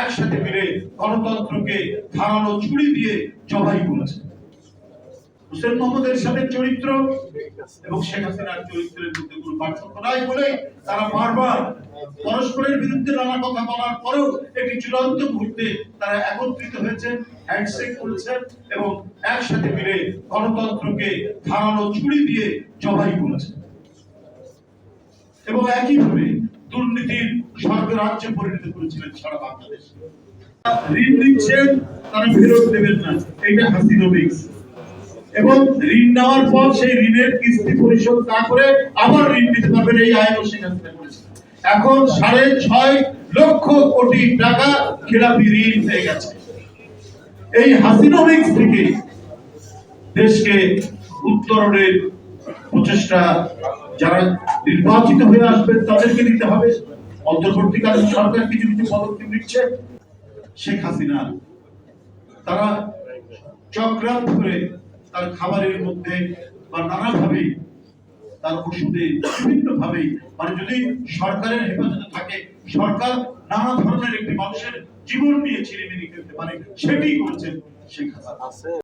একসাথে মিলে গণতন্ত্রকে ধারালো ছুরি দিয়ে জবাই করেছে। হোসেন মোহাম্মদ এরশাদের চরিত্র এবং শেখ হাসিনার চরিত্রের মধ্যে কোনো পার্থক্য নাই বলে তারা বারবার পরস্পরের বিরুদ্ধে নানা কথা বলার পরেও একটি চূড়ান্ত মুহূর্তে তারা একত্রিত হয়েছেন, হ্যান্ডশেক করেছেন এবং একসাথে মিলে গণতন্ত্রকে ধারালো ছুরি দিয়ে জবাই করেছেন এবং একইভাবে দুর্নীতির স্বর্গরাজ্যে পরিণত করেছিলেন সারা বাংলাদেশ। ঋণ দিচ্ছেন, তারা ফেরত দেবেন না, এটা হাসিনোমিক্স। এবং ঋণ নেওয়ার পর সেই ঋণের কিস্তি পরিশোধ না করে আবার ঋণ দিতে পারবেন, এই আইনও সেখানে করেছে। এখন 6.5 লক্ষ কোটি টাকা খেলাপি ঋণ হয়ে গেছে। এই হাসিনোমিক্স থেকে দেশকে উত্তরণের প্রচেষ্টা যারা নির্বাচিত হয়ে আসবেন তাদেরকে নিতে হবে। অন্তর্বর্তীকালীন সরকার কিছু কিছু পদক্ষেপ নিচ্ছে। শেখ হাসিনা তারা চক্রান্ত করে তার খাবারের মধ্যে বা নানাভাবে তার ওষুধে বিভিন্ন ভাবে মানে যদি সরকারের হেফাজতে থাকে, সরকার নানা ধরনের একটি মানুষের জীবন নিয়ে ছিনিমিনি খেলতে পারে, সেটি করছেন শেখ হাসিনা।